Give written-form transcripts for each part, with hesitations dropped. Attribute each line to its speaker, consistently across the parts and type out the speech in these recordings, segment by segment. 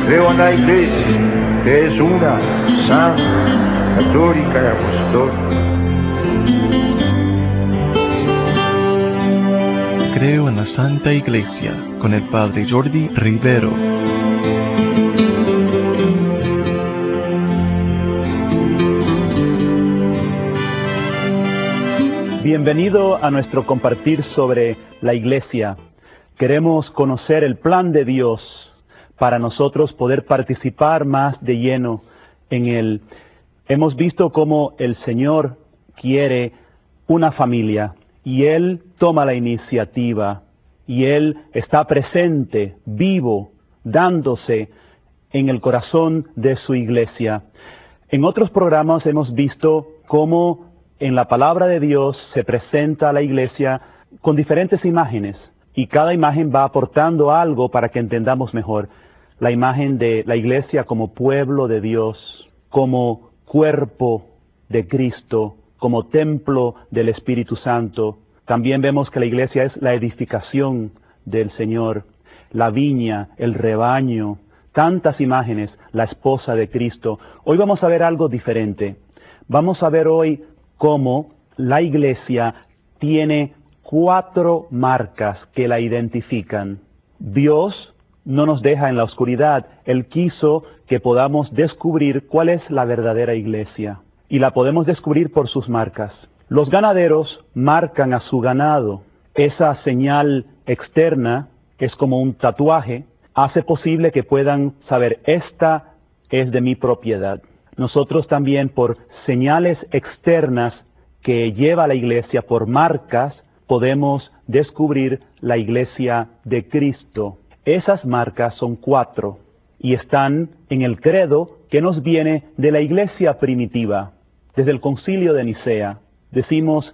Speaker 1: Creo en la Iglesia, que es una, santa, católica y apostólica.
Speaker 2: Creo en la Santa Iglesia, con el Padre Jordi Rivero.
Speaker 3: Bienvenido a nuestro compartir sobre la Iglesia. Queremos conocer el plan de Dios para nosotros poder participar más de lleno en Él. Hemos visto cómo el Señor quiere una familia y Él toma la iniciativa y Él está presente, vivo, dándose en el corazón de su Iglesia. En otros programas hemos visto cómo en la palabra de Dios se presenta a la Iglesia con diferentes imágenes y cada imagen va aportando algo para que entendamos mejor. La imagen de la Iglesia como pueblo de Dios, como cuerpo de Cristo, como templo del Espíritu Santo. También vemos que la Iglesia es la edificación del Señor, la viña, el rebaño, tantas imágenes, la esposa de Cristo. Hoy vamos a ver algo diferente. Vamos a ver hoy cómo la Iglesia tiene 4 marcas que la identifican. Dios no nos deja en la oscuridad. Él quiso que podamos descubrir cuál es la verdadera Iglesia. Y la podemos descubrir por sus marcas. Los ganaderos marcan a su ganado. Esa señal externa es como un tatuaje. Hace posible que puedan saber, esta es de mi propiedad. Nosotros también por señales externas que lleva la Iglesia, por marcas, podemos descubrir la Iglesia de Cristo. Esas marcas son 4 y están en el credo que nos viene de la Iglesia primitiva. Desde el Concilio de Nicea decimos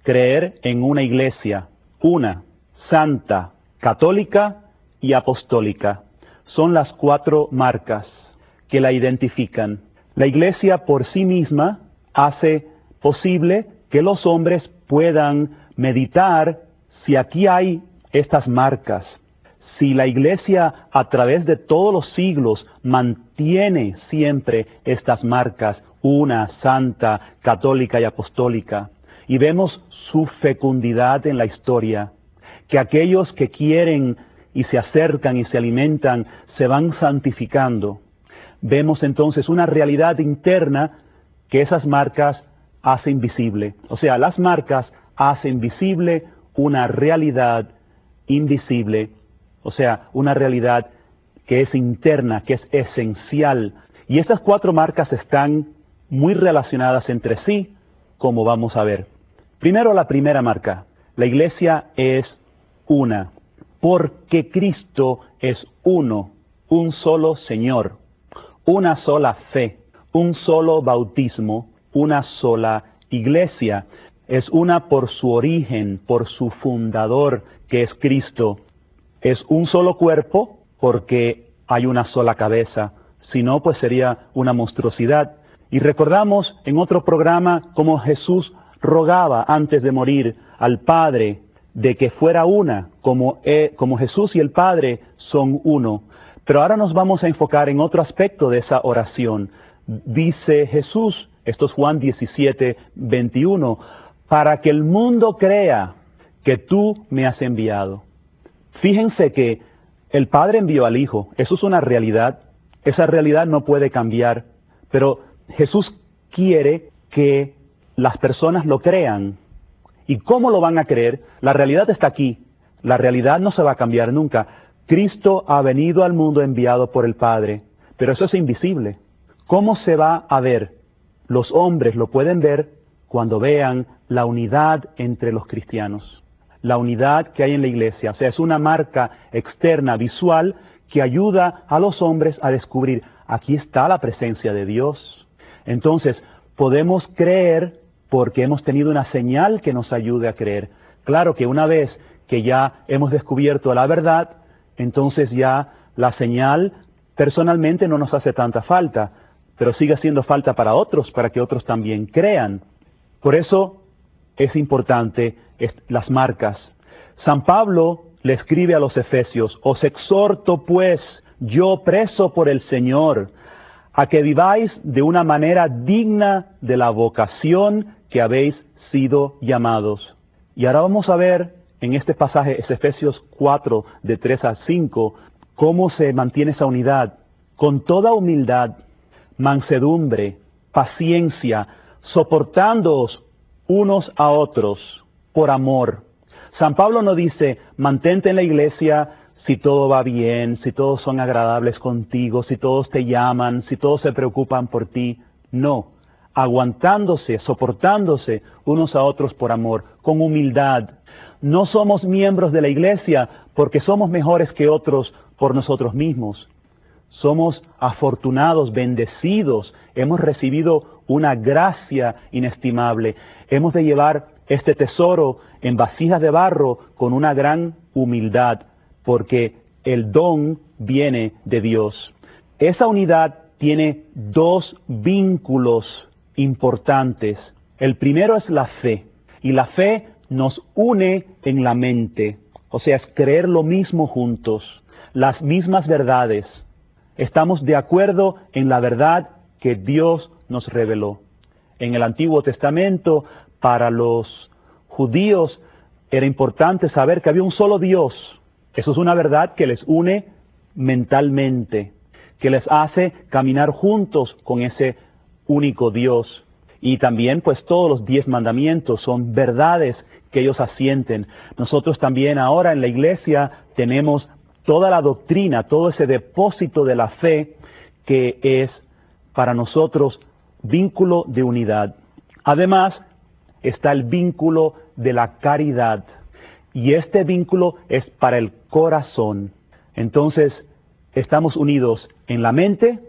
Speaker 3: creer en una Iglesia, una, santa, católica y apostólica. Son las 4 marcas que la identifican. La Iglesia por sí misma hace posible que los hombres puedan meditar si aquí hay estas marcas. Si la Iglesia a través de todos los siglos mantiene siempre estas marcas, una, santa, católica y apostólica, y vemos su fecundidad en la historia, que aquellos que quieren y se acercan y se alimentan se van santificando, vemos entonces una realidad interna que esas marcas hacen visible. O sea, las marcas hacen visible una realidad invisible. O sea, una realidad que es interna, que es esencial. Y estas 4 marcas están muy relacionadas entre sí, como vamos a ver. Primero, la primera marca. La Iglesia es una, porque Cristo es uno, un solo Señor, una sola fe, un solo bautismo, una sola Iglesia. Es una por su origen, por su fundador, que es Cristo. Es un solo cuerpo porque hay una sola cabeza, si no, pues sería una monstruosidad. Y recordamos en otro programa cómo Jesús rogaba antes de morir al Padre de que fuera una, como Jesús y el Padre son uno. Pero ahora nos vamos a enfocar en otro aspecto de esa oración. Dice Jesús, esto es Juan 17, 21, para que el mundo crea que tú me has enviado. Fíjense que el Padre envió al Hijo, eso es una realidad, esa realidad no puede cambiar, pero Jesús quiere que las personas lo crean. ¿Y cómo lo van a creer? La realidad está aquí, la realidad no se va a cambiar nunca. Cristo ha venido al mundo enviado por el Padre, pero eso es invisible. ¿Cómo se va a ver? Los hombres lo pueden ver cuando vean la unidad entre los cristianos. La unidad que hay en la Iglesia, o sea, es una marca externa, visual, que ayuda a los hombres a descubrir, aquí está la presencia de Dios. Entonces, podemos creer porque hemos tenido una señal que nos ayude a creer. Claro que una vez que ya hemos descubierto la verdad, entonces ya la señal personalmente no nos hace tanta falta, pero sigue haciendo falta para otros, para que otros también crean. Por eso es importante las marcas. San Pablo le escribe a los Efesios: os exhorto pues, yo preso por el Señor, a que viváis de una manera digna de la vocación que habéis sido llamados. Y ahora vamos a ver en este pasaje, es Efesios 4, de 3 a 5, cómo se mantiene esa unidad. Con toda humildad, mansedumbre, paciencia, soportándoos unos a otros por amor. San Pablo no dice, mantente en la iglesia si todo va bien, si todos son agradables contigo, si todos te llaman, si todos se preocupan por ti. No, aguantándose, soportándose unos a otros por amor, con humildad. No somos miembros de la iglesia porque somos mejores que otros por nosotros mismos. Somos afortunados, bendecidos, hemos recibido una gracia inestimable. Hemos de llevar este tesoro en vasijas de barro con una gran humildad, porque el don viene de Dios. Esa unidad tiene dos vínculos importantes. El primero es la fe, y la fe nos une en la mente, o sea, es creer lo mismo juntos, las mismas verdades. Estamos de acuerdo en la verdad que Dios nos reveló. En el Antiguo Testamento, para los judíos, era importante saber que había un solo Dios. Eso es una verdad que les une mentalmente, que les hace caminar juntos con ese único Dios. Y también, pues, todos los 10 mandamientos son verdades que ellos asienten. Nosotros también ahora en la iglesia tenemos toda la doctrina, todo ese depósito de la fe que es para nosotros vínculo de unidad. Además, está el vínculo de la caridad. Y este vínculo es para el corazón. Entonces, estamos unidos en la mente,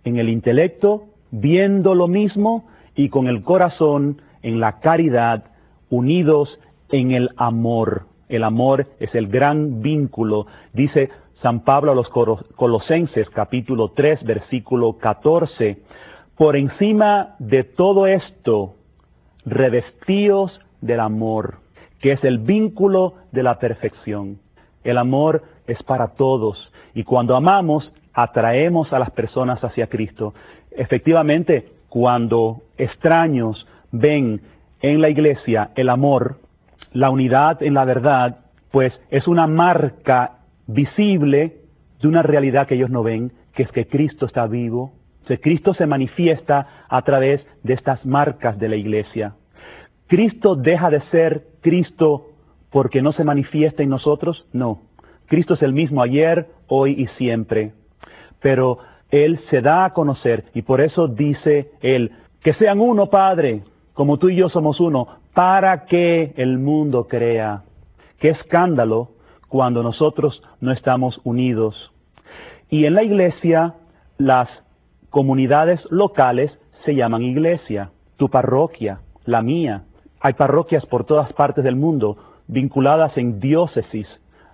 Speaker 3: en el intelecto, viendo lo mismo, y con el corazón, en la caridad, unidos en el amor. El amor es el gran vínculo. Dice San Pablo a los Colosenses, capítulo 3, versículo 14, por encima de todo esto, revestíos del amor, que es el vínculo de la perfección. El amor es para todos, y cuando amamos, atraemos a las personas hacia Cristo. Efectivamente, cuando extraños ven en la iglesia el amor, la unidad en la verdad, pues es una marca visible de una realidad que ellos no ven, que es que Cristo está vivo. O sea, Cristo se manifiesta a través de estas marcas de la iglesia. ¿Cristo deja de ser Cristo porque no se manifiesta en nosotros? No. Cristo es el mismo ayer, hoy y siempre. Pero Él se da a conocer, y por eso dice Él, que sean uno, Padre, como tú y yo somos uno, para que el mundo crea. Qué escándalo cuando nosotros no estamos unidos. Y en la iglesia, las comunidades locales se llaman iglesia. Tu parroquia, la mía. Hay parroquias por todas partes del mundo, vinculadas en diócesis,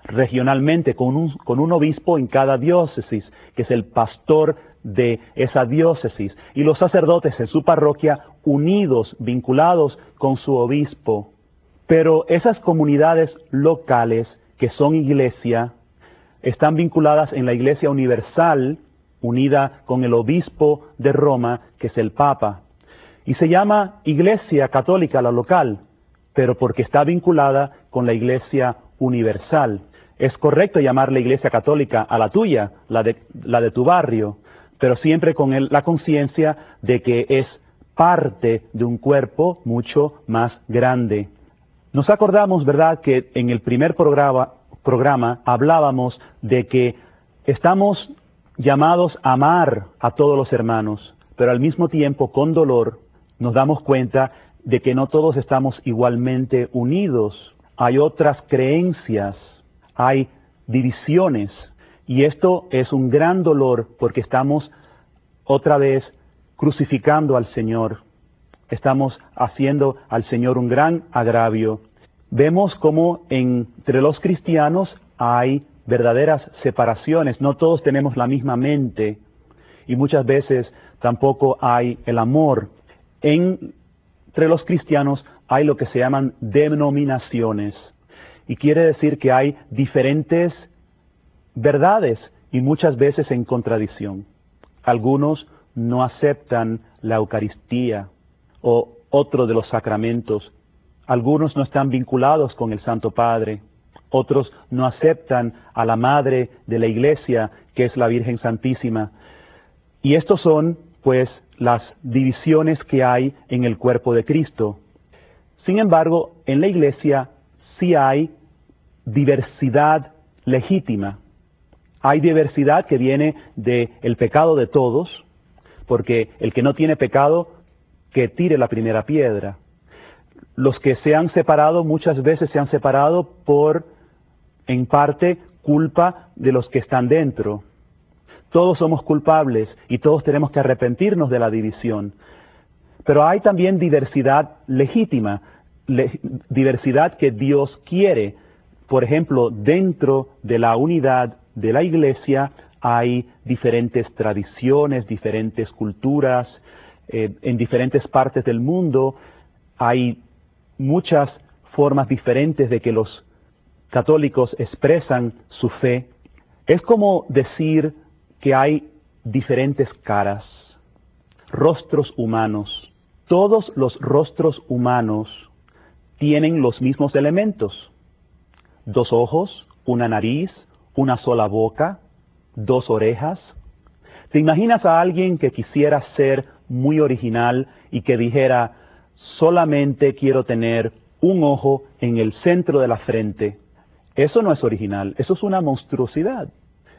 Speaker 3: regionalmente, con un obispo en cada diócesis, que es el pastor de esa diócesis, y los sacerdotes en su parroquia unidos, vinculados con su obispo. Pero esas comunidades locales que son iglesia, están vinculadas en la iglesia universal, unida con el obispo de Roma, que es el Papa. Y se llama iglesia católica la local, pero porque está vinculada con la iglesia universal. Es correcto llamarle iglesia católica a la tuya, la de tu barrio, pero siempre con la conciencia de que es parte de un cuerpo mucho más grande. Nos acordamos, ¿verdad?, que en el primer programa hablábamos de que estamos llamados a amar a todos los hermanos, pero al mismo tiempo, con dolor, nos damos cuenta de que no todos estamos igualmente unidos. Hay otras creencias, hay divisiones, y esto es un gran dolor porque estamos otra vez crucificando al Señor. Estamos haciendo al Señor un gran agravio. Vemos como entre los cristianos hay verdaderas separaciones. No todos tenemos la misma mente y muchas veces tampoco hay el amor. Entre los cristianos hay lo que se llaman denominaciones y quiere decir que hay diferentes verdades y muchas veces en contradicción. Algunos no aceptan la Eucaristía o otro de los sacramentos. Algunos no están vinculados con el Santo Padre. Otros no aceptan a la Madre de la Iglesia, que es la Virgen Santísima. Y estos son, pues, las divisiones que hay en el cuerpo de Cristo. Sin embargo, en la Iglesia sí hay diversidad legítima. Hay diversidad que viene del pecado de todos, porque el que no tiene pecado, que tire la primera piedra. Los que se han separado, muchas veces se han separado por, en parte, culpa de los que están dentro. Todos somos culpables y todos tenemos que arrepentirnos de la división. Pero hay también diversidad legítima, diversidad que Dios quiere. Por ejemplo, dentro de la unidad de la Iglesia hay diferentes tradiciones, diferentes culturas, en diferentes partes del mundo hay muchas formas diferentes de que los católicos expresan su fe. Es como decir que hay diferentes caras, rostros humanos. Todos los rostros humanos tienen los mismos elementos: 2 ojos, una nariz, una sola boca, 2 orejas. ¿Te imaginas a alguien que quisiera ser muy original y que dijera: solamente quiero tener un ojo en el centro de la frente? Eso no es original, eso es una monstruosidad.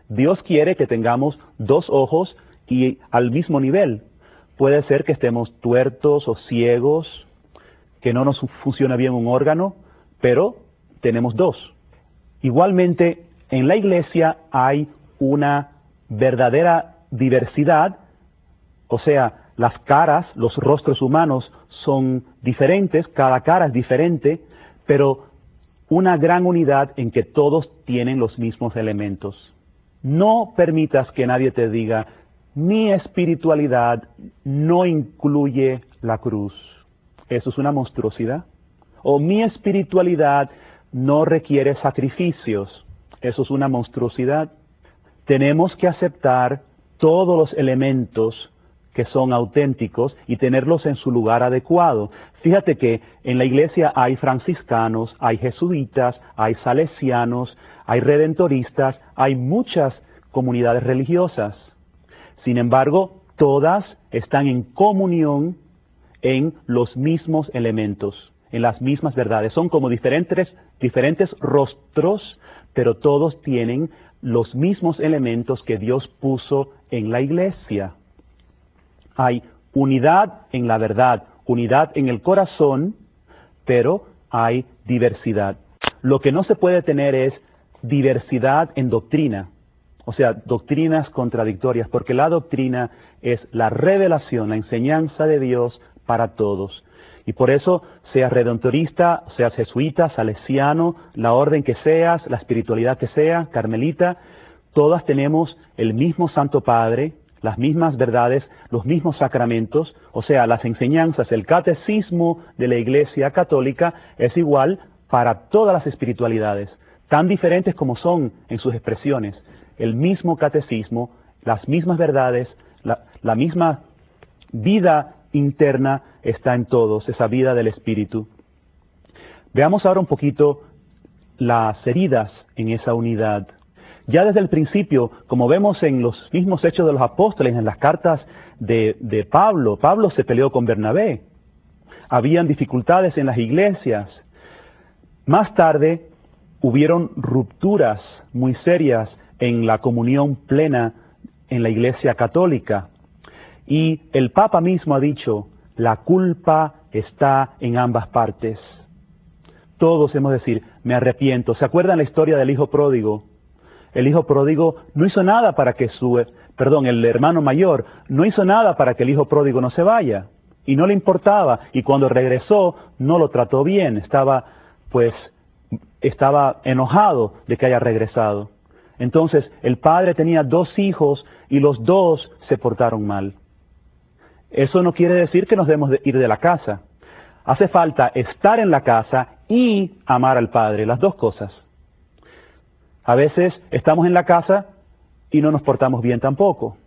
Speaker 3: Dios quiere que tengamos 2 ojos y al mismo nivel. Puede ser que estemos tuertos o ciegos, que no nos funciona bien un órgano, pero tenemos 2. Igualmente, en la Iglesia hay una verdadera diversidad, o sea, las caras, los rostros humanos son diferentes, cada cara es diferente, pero una gran unidad en que todos tienen los mismos elementos. No permitas que nadie te diga: mi espiritualidad no incluye la cruz. Eso es una monstruosidad. O mi espiritualidad no requiere sacrificios. Eso es una monstruosidad. Tenemos que aceptar todos los elementos que son auténticos y tenerlos en su lugar adecuado. Fíjate que en la Iglesia hay franciscanos, hay jesuitas, hay salesianos, hay redentoristas, hay muchas comunidades religiosas. Sin embargo, todas están en comunión en los mismos elementos, en las mismas verdades. Son como diferentes rostros, pero todos tienen los mismos elementos que Dios puso en la Iglesia. Hay unidad en la verdad, unidad en el corazón, pero hay diversidad. Lo que no se puede tener es diversidad en doctrina, o sea, doctrinas contradictorias, porque la doctrina es la revelación, la enseñanza de Dios para todos. Y por eso, seas redentorista, seas jesuita, salesiano, la orden que seas, la espiritualidad que sea, carmelita, todas tenemos el mismo Santo Padre, las mismas verdades, los mismos sacramentos, o sea, las enseñanzas, el catecismo de la Iglesia Católica es igual para todas las espiritualidades, tan diferentes como son en sus expresiones. El mismo catecismo, las mismas verdades, la misma vida interna está en todos, esa vida del Espíritu. Veamos ahora un poquito las heridas en esa unidad. Ya desde el principio, como vemos en los mismos Hechos de los Apóstoles, en las cartas de Pablo, Pablo se peleó con Bernabé. Habían dificultades en las iglesias. Más tarde, hubieron rupturas muy serias en la comunión plena en la Iglesia Católica. Y el Papa mismo ha dicho: la culpa está en ambas partes. Todos hemos de decir: me arrepiento. ¿Se acuerdan la historia del hijo pródigo? El hijo pródigo no hizo nada para que el hermano mayor no hizo nada para que el hijo pródigo no se vaya. Y no le importaba. Y cuando regresó, no lo trató bien. Estaba pues estaba enojado de que haya regresado. Entonces el padre tenía 2 hijos y los 2 se portaron mal. Eso no quiere decir que nos debemos ir de la casa. Hace falta estar en la casa y amar al padre, las 2 cosas. A veces estamos en la casa y no nos portamos bien tampoco.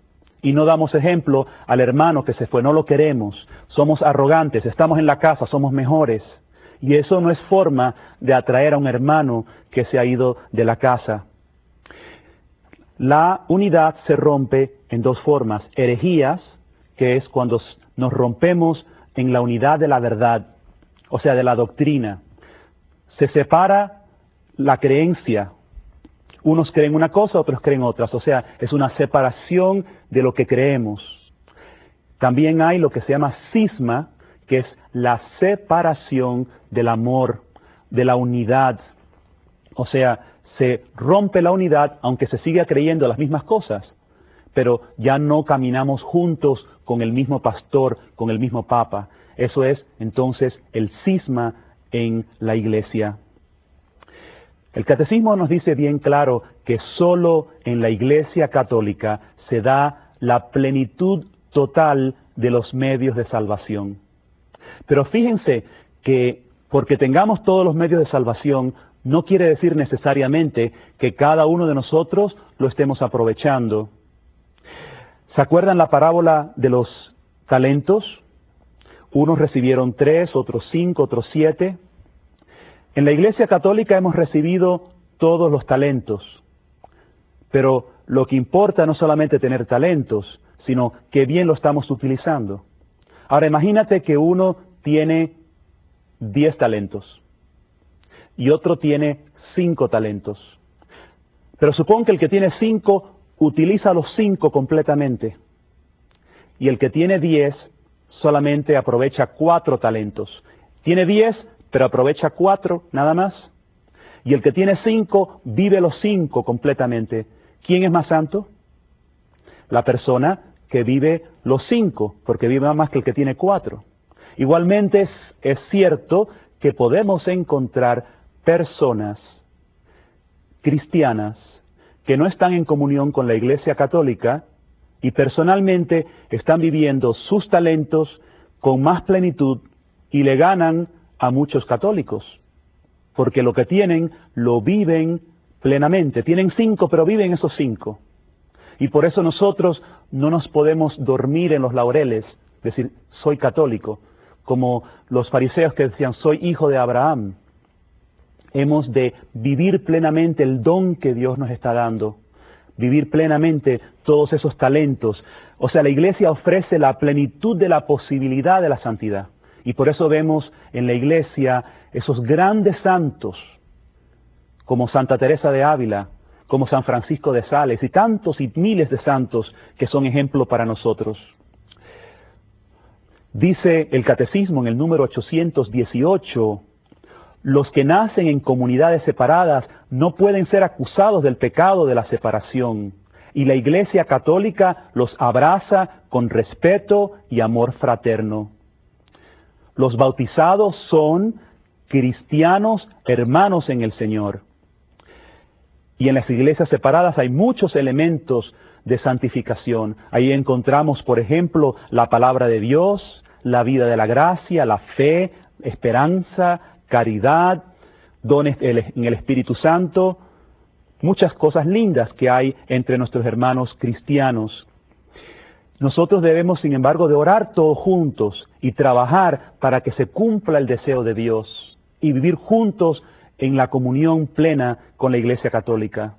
Speaker 3: Y no damos ejemplo al hermano que se fue, no lo queremos. Somos arrogantes, estamos en la casa, somos mejores. Y eso no es forma de atraer a un hermano que se ha ido de la casa. La unidad se rompe en 2 formas. Herejías, que es cuando nos rompemos en la unidad de la verdad, o sea, de la doctrina. Se separa la creencia. Unos creen una cosa, otros creen otras. O sea, es una separación de lo que creemos. También hay lo que se llama cisma, que es la separación del amor, de la unidad. O sea, se rompe la unidad, aunque se siga creyendo las mismas cosas, pero ya no caminamos juntos con el mismo pastor, con el mismo papa. Eso es, entonces, el cisma en la iglesia. El catecismo nos dice bien claro que solo en la iglesia católica se da la plenitud total de los medios de salvación. Pero fíjense que porque tengamos todos los medios de salvación, no quiere decir necesariamente que cada uno de nosotros lo estemos aprovechando. ¿Se acuerdan la parábola de los talentos? Unos recibieron 3, otros 5, otros 7. En la Iglesia Católica hemos recibido todos los talentos, pero lo que importa no es solamente tener talentos, sino que bien lo estamos utilizando. Ahora imagínate que uno tiene 10 talentos y otro tiene 5 talentos. Pero supón que el que tiene 5 utiliza los 5 completamente y el que tiene 10 solamente aprovecha 4 talentos. Tiene 10, pero aprovecha 4 nada más. Y el que tiene 5 vive los 5 completamente. ¿Quién es más santo? La persona que vive los 5, porque vive más que el que tiene 4. Igualmente es cierto que podemos encontrar personas cristianas que no están en comunión con la Iglesia Católica y personalmente están viviendo sus talentos con más plenitud y le ganan a muchos católicos, porque lo que tienen lo viven plenamente. Tienen 5, pero viven esos 5. Y por eso nosotros no nos podemos dormir en los laureles, decir, soy católico, como los fariseos que decían, soy hijo de Abraham. Hemos de vivir plenamente el don que Dios nos está dando, vivir plenamente todos esos talentos. O sea, la Iglesia ofrece la plenitud de la posibilidad de la santidad. Y por eso vemos en la Iglesia esos grandes santos, como Santa Teresa de Ávila, como San Francisco de Sales, y tantos y miles de santos que son ejemplo para nosotros. Dice el Catecismo en el número 818, los que nacen en comunidades separadas no pueden ser acusados del pecado de la separación, y la Iglesia Católica los abraza con respeto y amor fraterno. Los bautizados son cristianos hermanos en el Señor. Y en las iglesias separadas hay muchos elementos de santificación. Ahí encontramos, por ejemplo, la palabra de Dios, la vida de la gracia, la fe, esperanza, caridad, dones en el Espíritu Santo, muchas cosas lindas que hay entre nuestros hermanos cristianos. Nosotros debemos, sin embargo, de orar todos juntos y trabajar para que se cumpla el deseo de Dios y vivir juntos en la comunión plena con la Iglesia Católica.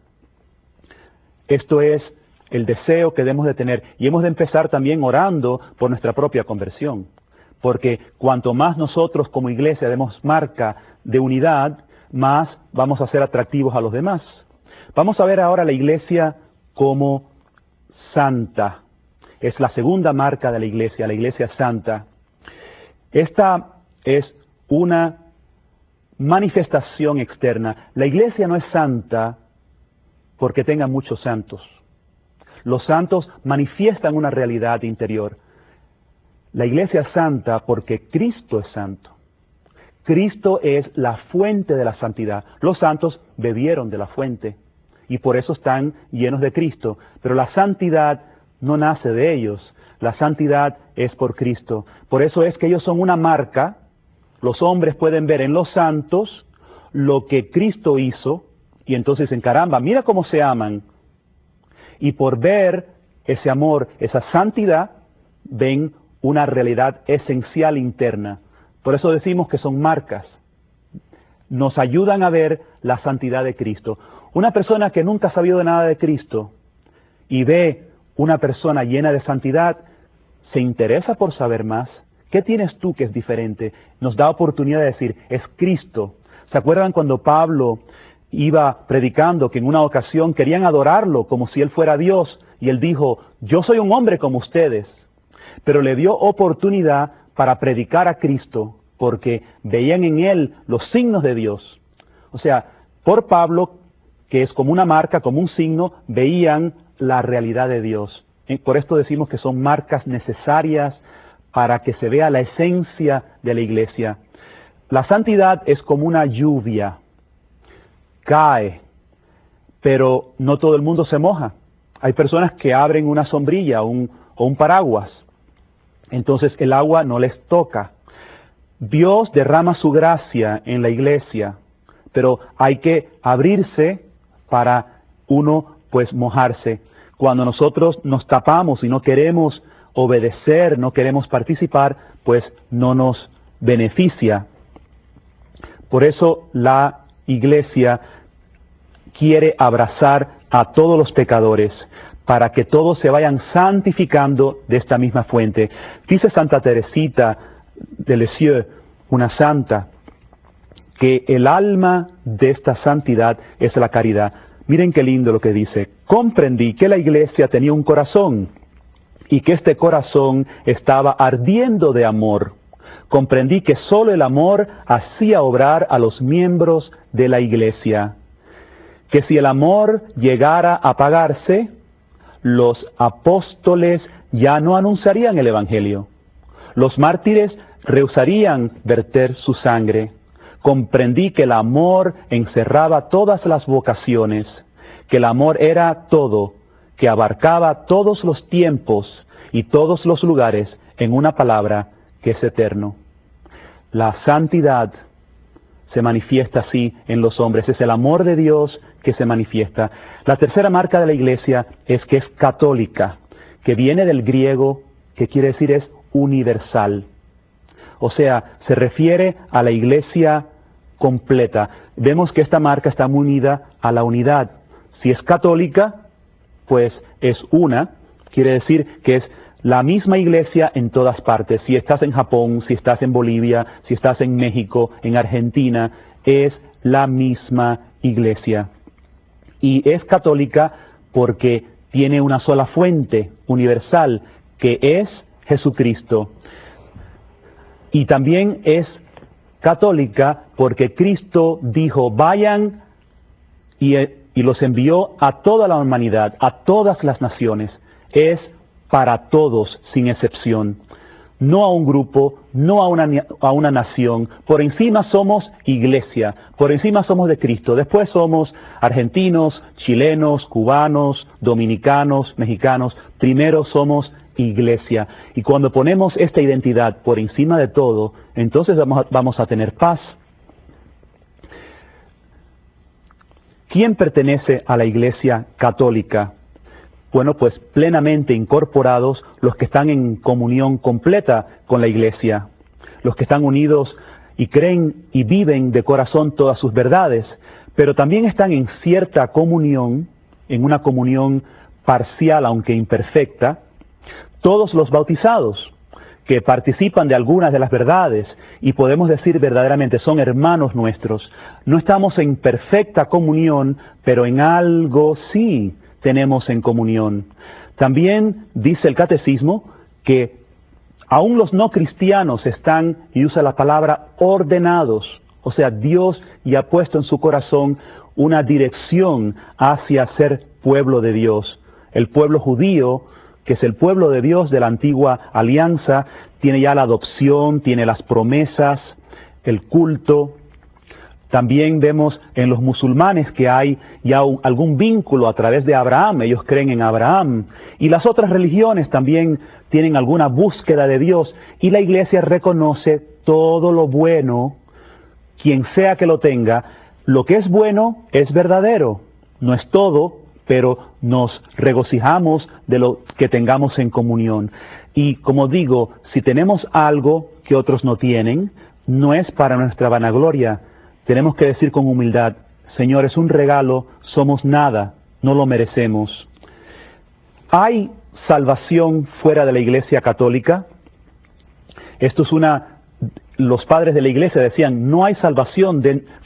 Speaker 3: Esto es el deseo que debemos de tener, y hemos de empezar también orando por nuestra propia conversión, porque cuanto más nosotros como Iglesia demos marca de unidad, más vamos a ser atractivos a los demás. Vamos a ver ahora la Iglesia como santa. Es la segunda marca de la Iglesia santa. Esta es una manifestación externa. La Iglesia no es santa porque tenga muchos santos. Los santos manifiestan una realidad interior. La Iglesia es santa porque Cristo es santo. Cristo es la fuente de la santidad. Los santos bebieron de la fuente y por eso están llenos de Cristo. Pero la santidad no nace de ellos. La santidad es por Cristo. Por eso es que ellos son una marca. Los hombres pueden ver en los santos lo que Cristo hizo y entonces dicen, caramba, mira cómo se aman. Y por ver ese amor, esa santidad, ven una realidad esencial interna. Por eso decimos que son marcas. Nos ayudan a ver la santidad de Cristo. Una persona que nunca ha sabido nada de Cristo y ve una persona llena de santidad, se interesa por saber más. ¿Qué tienes tú que es diferente? Nos da oportunidad de decir, es Cristo. ¿Se acuerdan cuando Pablo iba predicando que en una ocasión querían adorarlo como si él fuera Dios? Y él dijo, yo soy un hombre como ustedes. Pero le dio oportunidad para predicar a Cristo, porque veían en él los signos de Dios. O sea, por Pablo, que es como una marca, como un signo, veían la realidad de Dios. Por esto decimos que son marcas necesarias para que se vea la esencia de la iglesia. La santidad es como una lluvia, cae, pero no todo el mundo se moja. Hay personas que abren una sombrilla o un paraguas. Entonces el agua no les toca. Dios derrama su gracia en la iglesia, pero hay que abrirse para uno pues mojarse. Cuando nosotros nos tapamos y no queremos obedecer, no queremos participar, pues no nos beneficia. Por eso la iglesia quiere abrazar a todos los pecadores, para que todos se vayan santificando de esta misma fuente. Dice Santa Teresita de Lisieux, una santa, que el alma de esta santidad es la caridad. Miren qué lindo lo que dice. Comprendí que la iglesia tenía un corazón y que este corazón estaba ardiendo de amor. Comprendí que solo el amor hacía obrar a los miembros de la iglesia. Que si el amor llegara a apagarse, los apóstoles ya no anunciarían el Evangelio. Los mártires rehusarían verter su sangre. Comprendí que el amor encerraba todas las vocaciones, que el amor era todo, que abarcaba todos los tiempos y todos los lugares en una palabra que es eterno. La santidad se manifiesta así en los hombres, es el amor de Dios que se manifiesta. La tercera marca de la iglesia es que es católica, que viene del griego, que quiere decir es universal. O sea, se refiere a la iglesia completa. Vemos que esta marca está muy unida a la unidad. Si es católica, pues es una, quiere decir que es la misma iglesia en todas partes. Si estás en Japón, si estás en Bolivia, si estás en México, en Argentina, es la misma iglesia. Y es católica porque tiene una sola fuente universal, que es Jesucristo. Y también es católica porque Cristo dijo, vayan y los envió a toda la humanidad, a todas las naciones. Es para todos, sin excepción. No a un grupo, no a una nación. Por encima somos iglesia, por encima somos de Cristo. Después somos argentinos, chilenos, cubanos, dominicanos, mexicanos. Primero somos iglesia. Y cuando ponemos esta identidad por encima de todo, entonces vamos a tener paz. ¿Quién pertenece a la iglesia católica? Bueno, pues plenamente incorporados los que están en comunión completa con la iglesia, los que están unidos y creen y viven de corazón todas sus verdades, pero también están en cierta comunión, en una comunión parcial aunque imperfecta, todos los bautizados que participan de algunas de las verdades y podemos decir verdaderamente son hermanos nuestros. No estamos en perfecta comunión, pero en algo sí tenemos en comunión. También dice el catecismo que aún los no cristianos están, y usa la palabra, ordenados. O sea, Dios ya ha puesto en su corazón una dirección hacia ser pueblo de Dios. El pueblo judío, que es el pueblo de Dios de la antigua alianza, tiene ya la adopción, tiene las promesas, el culto. También vemos en los musulmanes que hay ya algún vínculo a través de Abraham, ellos creen en Abraham. Y las otras religiones también tienen alguna búsqueda de Dios, y la Iglesia reconoce todo lo bueno, quien sea que lo tenga. Lo que es bueno es verdadero, no es todo, pero nos regocijamos de lo que tengamos en comunión. Y como digo, si tenemos algo que otros no tienen, no es para nuestra vanagloria. Tenemos que decir con humildad: Señor, es un regalo, somos nada, no lo merecemos. ¿Hay salvación fuera de la Iglesia católica? Esto es los padres de la Iglesia decían, no hay salvación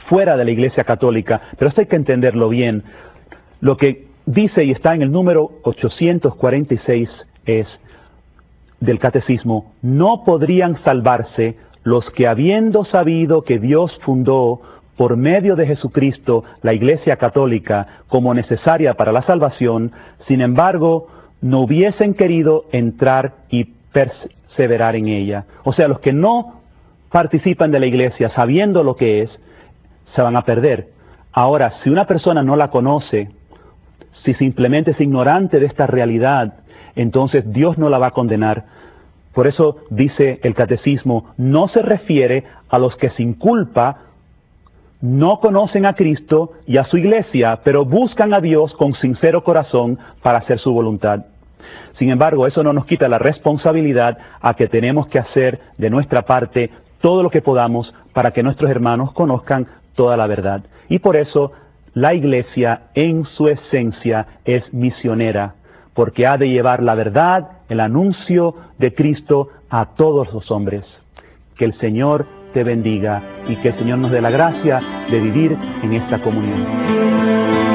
Speaker 3: fuera de la Iglesia católica, pero esto hay que entenderlo bien. Lo que dice y está en el número 846 es del Catecismo: no podrían salvarse los que, habiendo sabido que Dios fundó por medio de Jesucristo la Iglesia católica como necesaria para la salvación, sin embargo, no hubiesen querido entrar y perseverar en ella. O sea, los que no participan de la Iglesia sabiendo lo que es, se van a perder. Ahora, si una persona no la conoce, si simplemente es ignorante de esta realidad, entonces Dios no la va a condenar. Por eso dice el Catecismo, no se refiere a los que sin culpa no conocen a Cristo y a su Iglesia, pero buscan a Dios con sincero corazón para hacer su voluntad. Sin embargo, eso no nos quita la responsabilidad a que tenemos que hacer de nuestra parte todo lo que podamos para que nuestros hermanos conozcan toda la verdad. Y por eso la Iglesia en su esencia es misionera, porque ha de llevar la verdad, el anuncio de Cristo a todos los hombres. Que el Señor te bendiga y que el Señor nos dé la gracia de vivir en esta comunión.